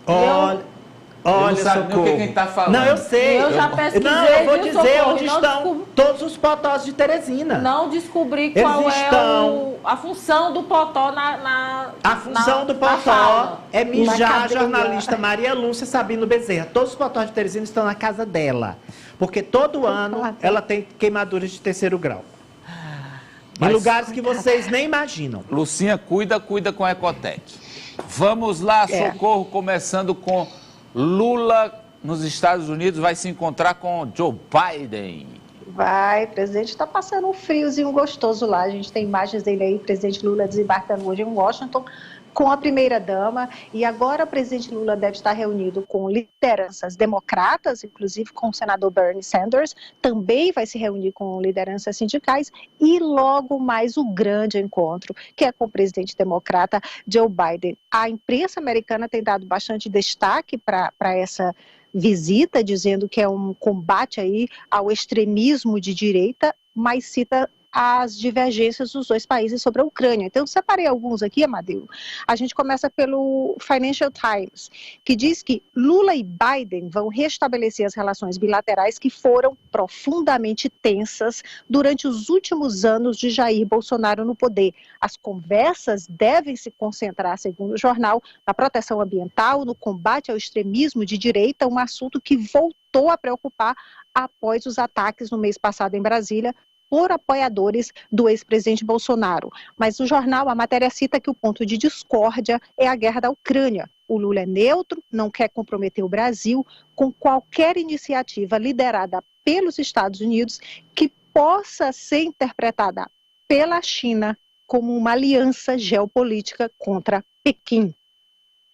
Olha, Olha, não sabe nem o que a gente está falando. Não, eu sei. Eu já pesquisei. Não, eu vou dizer Socorro, onde estão todos os potós de Teresina. Não descobri qual é a função do potó A função do potó é mijar a jornalista Maria Lúcia Sabino Bezerra. Todos os potós de Teresina estão na casa dela. Porque todo ano ela tem queimaduras de 3º grau. Em lugares que vocês nem imaginam. Lucinha, cuida com a Ecotec. Vamos lá, Socorro, começando com Lula nos Estados Unidos, vai se encontrar com Joe Biden. Vai, o presidente está passando um friozinho gostoso lá. A gente tem imagens dele aí, o presidente Lula desembarcando hoje em Washington com a primeira-dama. E agora o presidente Lula deve estar reunido com lideranças democratas, inclusive com o senador Bernie Sanders. Também vai se reunir com lideranças sindicais. E logo mais o grande encontro, que é com o presidente democrata Joe Biden. A imprensa americana tem dado bastante destaque para essa visita, dizendo que é um combate aí ao extremismo de direita, mas cita as divergências dos dois países sobre a Ucrânia. Então, eu separei alguns aqui, Amadeu. A gente começa pelo Financial Times, que diz que Lula e Biden vão restabelecer as relações bilaterais que foram profundamente tensas durante os últimos anos de Jair Bolsonaro no poder. As conversas devem se concentrar, segundo o jornal, na proteção ambiental, no combate ao extremismo de direita, um assunto que voltou a preocupar após os ataques no mês passado em Brasília, por apoiadores do ex-presidente Bolsonaro. Mas o jornal, a matéria cita que o ponto de discórdia é a guerra da Ucrânia. O Lula é neutro, não quer comprometer o Brasil com qualquer iniciativa liderada pelos Estados Unidos que possa ser interpretada pela China como uma aliança geopolítica contra Pequim.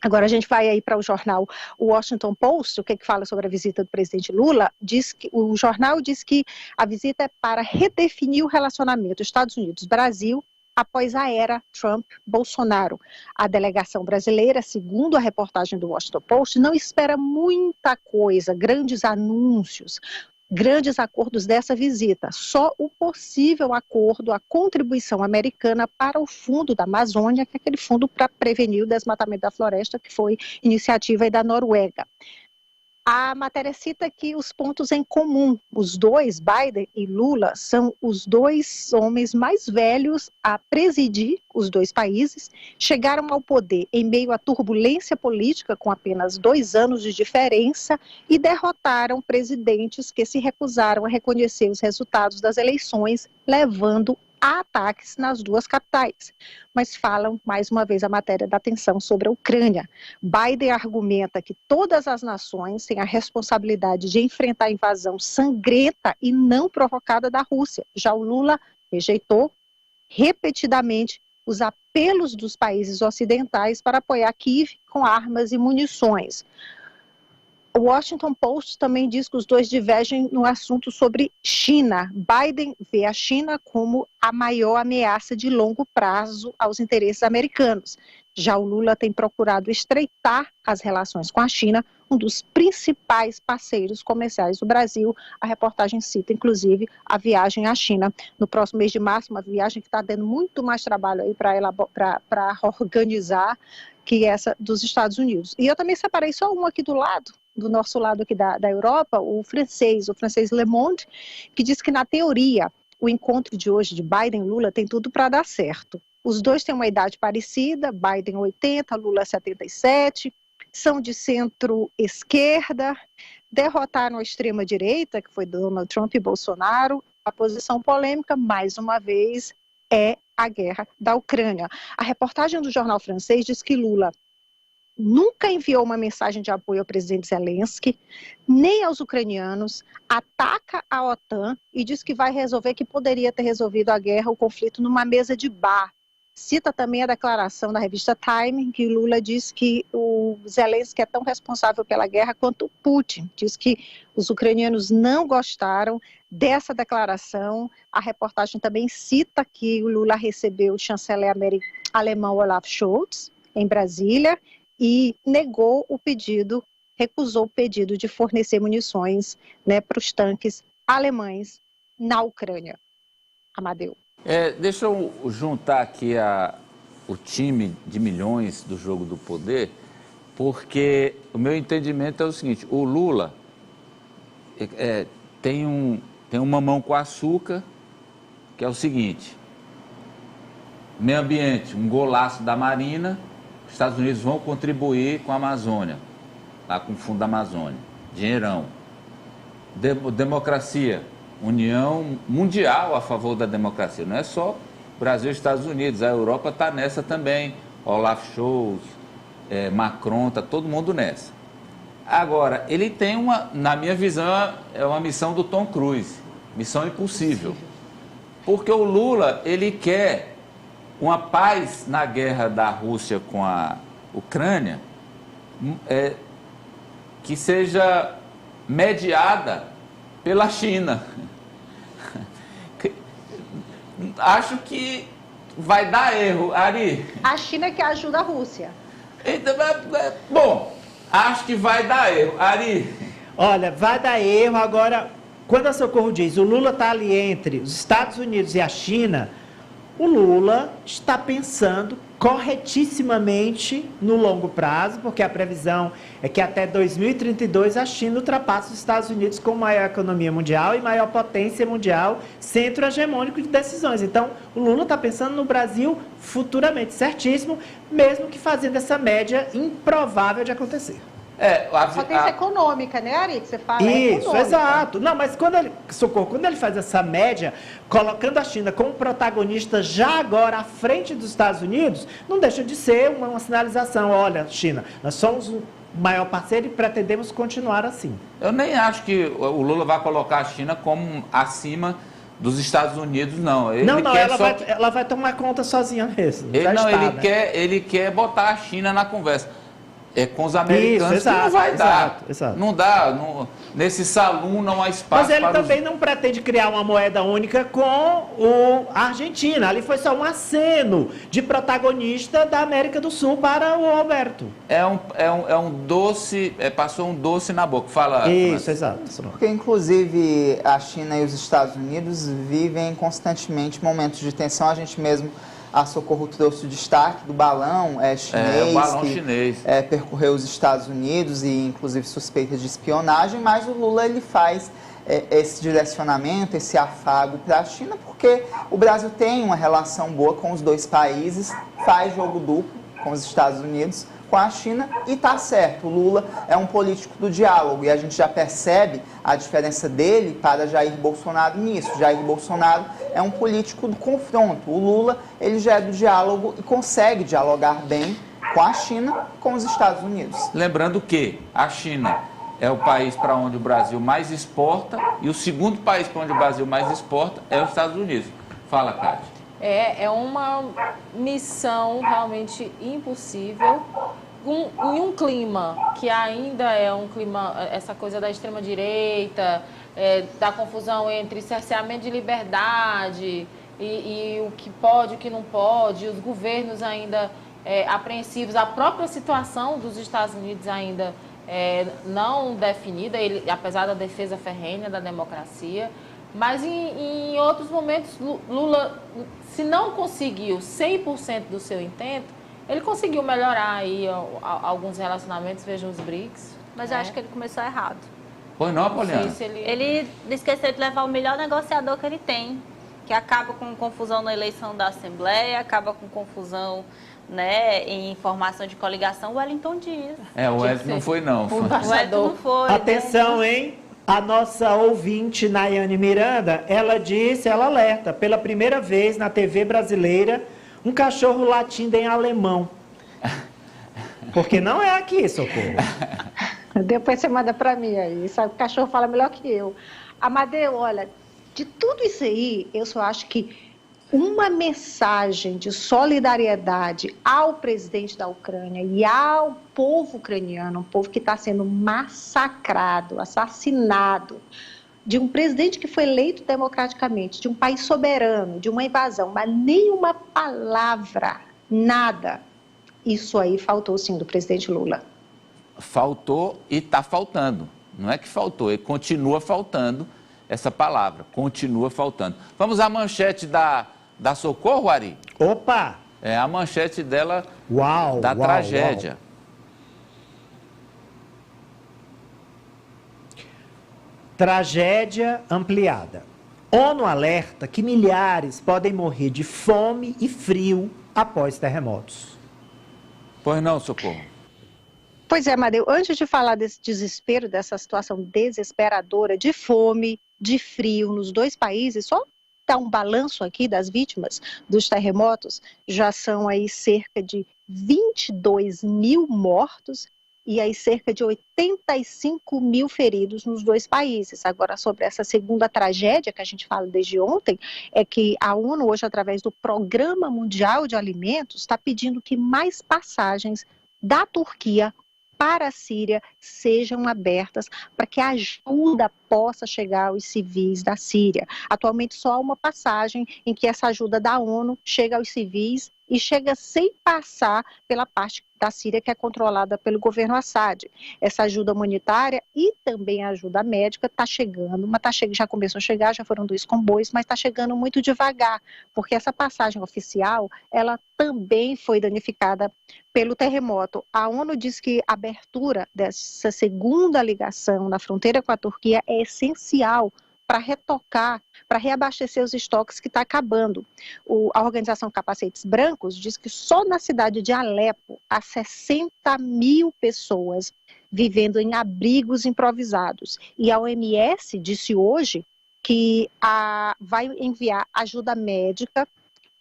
Agora a gente vai aí para o jornal Washington Post, o que fala sobre a visita do presidente Lula. O jornal diz que a visita é para redefinir o relacionamento Estados Unidos-Brasil após a era Trump-Bolsonaro. A delegação brasileira, segundo a reportagem do Washington Post, não espera muita coisa, grandes anúncios, grandes acordos dessa visita, só o possível acordo, a contribuição americana para o Fundo da Amazônia, que é aquele fundo para prevenir o desmatamento da floresta, que foi iniciativa aí da Noruega. A matéria cita que os pontos em comum, os dois, Biden e Lula, são os dois homens mais velhos a presidir os dois países, chegaram ao poder em meio à turbulência política com apenas 2 anos de diferença e derrotaram presidentes que se recusaram a reconhecer os resultados das eleições, levando a ataques nas duas capitais. Mas falam, mais uma vez, a matéria da tensão sobre a Ucrânia. Biden argumenta que todas as nações têm a responsabilidade de enfrentar a invasão sangrenta e não provocada da Rússia. Já o Lula rejeitou repetidamente os apelos dos países ocidentais para apoiar Kiev com armas e munições. O Washington Post também diz que os dois divergem no assunto sobre China. Biden vê a China como a maior ameaça de longo prazo aos interesses americanos. Já o Lula tem procurado estreitar as relações com a China, um dos principais parceiros comerciais do Brasil. A reportagem cita, inclusive, a viagem à China no próximo mês de março, uma viagem que está dando muito mais trabalho aí para organizar que essa dos Estados Unidos. E eu também separei só um aqui do nosso lado aqui da Europa, o francês Le Monde, que diz que, na teoria, o encontro de hoje de Biden e Lula tem tudo para dar certo. Os dois têm uma idade parecida, Biden 80, Lula 77, são de centro-esquerda, derrotaram a extrema-direita, que foi Donald Trump e Bolsonaro. A posição polêmica, mais uma vez, é a guerra da Ucrânia. A reportagem do jornal francês diz que Lula nunca enviou uma mensagem de apoio ao presidente Zelensky, nem aos ucranianos, ataca a OTAN e diz que vai resolver, que poderia ter resolvido a guerra, o conflito, numa mesa de bar. Cita também a declaração da revista Time, que Lula diz que o Zelensky é tão responsável pela guerra quanto o Putin. Diz que os ucranianos não gostaram dessa declaração. A reportagem também cita que o Lula recebeu o chanceler alemão Olaf Scholz, em Brasília, e recusou o pedido de fornecer munições, né, para os tanques alemães na Ucrânia. Amadeu. Deixa eu juntar aqui o time de milhões do Jogo do Poder Porque o meu entendimento é o seguinte, o Lula tem um mamão com açúcar, que é o seguinte, meio ambiente, um golaço da Marina, os Estados Unidos vão contribuir com a Amazônia, lá com o Fundo da Amazônia, dinheirão. Democracia, União Mundial a favor da democracia, não é só Brasil e Estados Unidos, a Europa está nessa também, Olaf Scholz, Macron, está todo mundo nessa. Agora, ele tem na minha visão, é uma missão do Tom Cruise, missão impossível. Porque o Lula, ele quer uma paz na guerra da Rússia com a Ucrânia, que seja mediada pela China. Acho que vai dar erro, Ari. A China que ajuda a Rússia. Bom, acho que vai dar erro, Ari. Olha, vai dar erro. Agora, quando a Socorro diz o Lula está ali entre os Estados Unidos e a China, o Lula está pensando corretissimamente no longo prazo, porque a previsão é que até 2032 a China ultrapasse os Estados Unidos como maior economia mundial e maior potência mundial, centro hegemônico de decisões. Então, o Lula está pensando no Brasil futuramente, certíssimo, mesmo que fazendo essa média improvável de acontecer. Potência econômica, né, Ari, que você fala? Isso, exato. Não, mas quando ele faz essa média, colocando a China como protagonista já agora à frente dos Estados Unidos, não deixa de ser uma sinalização. Olha, China, nós somos o maior parceiro e pretendemos continuar assim. Eu nem acho que o Lula vai colocar a China como acima dos Estados Unidos, não. Ela vai tomar conta sozinha mesmo. Ele quer botar a China na conversa. Com os americanos, isso, exato, que não vai dar. Exato. Não dá. Nesse salão não há espaço. Mas ele também não pretende criar uma moeda única com a Argentina. Ali foi só um aceno de protagonista da América do Sul para o Alberto. É um doce, passou um doce na boca. Fala. Isso, exato. Porque, inclusive, a China e os Estados Unidos vivem constantemente momentos de tensão. A gente mesmo... A Socorro trouxe o destaque do balão chinês, o balão chinês. Percorreu os Estados Unidos e, inclusive, suspeita de espionagem, mas o Lula ele faz esse direcionamento, esse afago para a China, porque o Brasil tem uma relação boa com os dois países, faz jogo duplo com os Estados Unidos, com a China, e está certo, o Lula é um político do diálogo, e a gente já percebe a diferença dele para Jair Bolsonaro nisso. Jair Bolsonaro é um político do confronto, o Lula ele já é do diálogo e consegue dialogar bem com a China e com os Estados Unidos. Lembrando que a China é o país para onde o Brasil mais exporta, e o segundo país para onde o Brasil mais exporta é os Estados Unidos. Fala, Cátia. É uma missão realmente impossível, em um clima que ainda é um clima, essa coisa da extrema-direita, da confusão entre cerceamento de liberdade e o que pode, o que não pode, os governos ainda apreensivos, a própria situação dos Estados Unidos ainda não definida, apesar da defesa ferrenha da democracia. Mas em outros momentos, Lula, se não conseguiu 100% do seu intento, ele conseguiu melhorar aí alguns relacionamentos, vejam os BRICS. Mas eu acho que ele começou errado. Pois não, Poliana? Ele esqueceu de levar o melhor negociador que ele tem, que acaba com confusão na eleição da Assembleia, acaba com confusão, né, em formação de coligação, o Wellington Dias. O Wellington não foi, não. O Wellington não foi. Atenção, né? Hein? A nossa ouvinte, Nayane Miranda, ela alerta, pela primeira vez na TV brasileira, um cachorro latindo em alemão. Porque não é aqui, Socorro. Depois você manda para mim aí, sabe? O cachorro fala melhor que eu. Amadeu, olha, de tudo isso aí, eu só acho que uma mensagem de solidariedade ao presidente da Ucrânia e ao povo ucraniano, um povo que está sendo massacrado, assassinado, de um presidente que foi eleito democraticamente, de um país soberano, de uma invasão, mas nenhuma palavra, nada. Isso aí faltou sim do presidente Lula. Faltou e está faltando. Não é que faltou, ele continua faltando essa palavra, continua faltando. Vamos à manchete da Socorro, Ari? Opa! É a manchete dela da tragédia. Tragédia ampliada. ONU alerta que milhares podem morrer de fome e frio após terremotos. Pois não, Socorro. Pois é, Amadeu, antes de falar desse desespero, dessa situação desesperadora de fome, de frio nos dois países, só dar um balanço aqui das vítimas dos terremotos, já são aí cerca de 22 mil mortos e aí cerca de 85 mil feridos nos dois países. Agora, sobre essa segunda tragédia que a gente fala desde ontem, é que a ONU hoje, através do Programa Mundial de Alimentos, está pedindo que mais passagens da Turquia para a Síria sejam abertas para que a ajuda possa chegar aos civis da Síria. Atualmente só há uma passagem em que essa ajuda da ONU chega aos civis e chega sem passar pela parte da Síria que é controlada pelo governo Assad. Essa ajuda humanitária e também a ajuda médica está chegando, mas já começou a chegar, já foram 2 comboios, mas está chegando muito devagar, porque essa passagem oficial, ela também foi danificada pelo terremoto. A ONU diz que a abertura dessa segunda ligação na fronteira com a Turquia é essencial para retocar, para reabastecer os estoques que está acabando. A organização Capacetes Brancos diz que só na cidade de Alepo há 60 mil pessoas vivendo em abrigos improvisados. E a OMS disse hoje que vai enviar ajuda médica,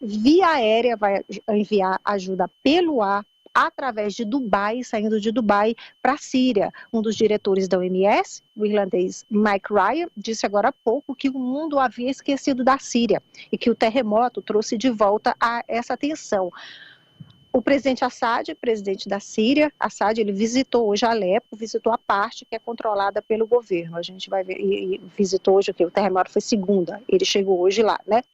via aérea vai enviar ajuda pelo ar, através de Dubai, saindo de Dubai para a Síria. Um dos diretores da OMS, o irlandês Mike Ryan, disse agora há pouco que o mundo havia esquecido da Síria e que o terremoto trouxe de volta a essa tensão. O presidente Assad, presidente da Síria, Assad, ele visitou hoje Alepo, visitou a parte que é controlada pelo governo. A gente vai ver, e visitou hoje o que? O terremoto foi segunda, ele chegou hoje lá, né?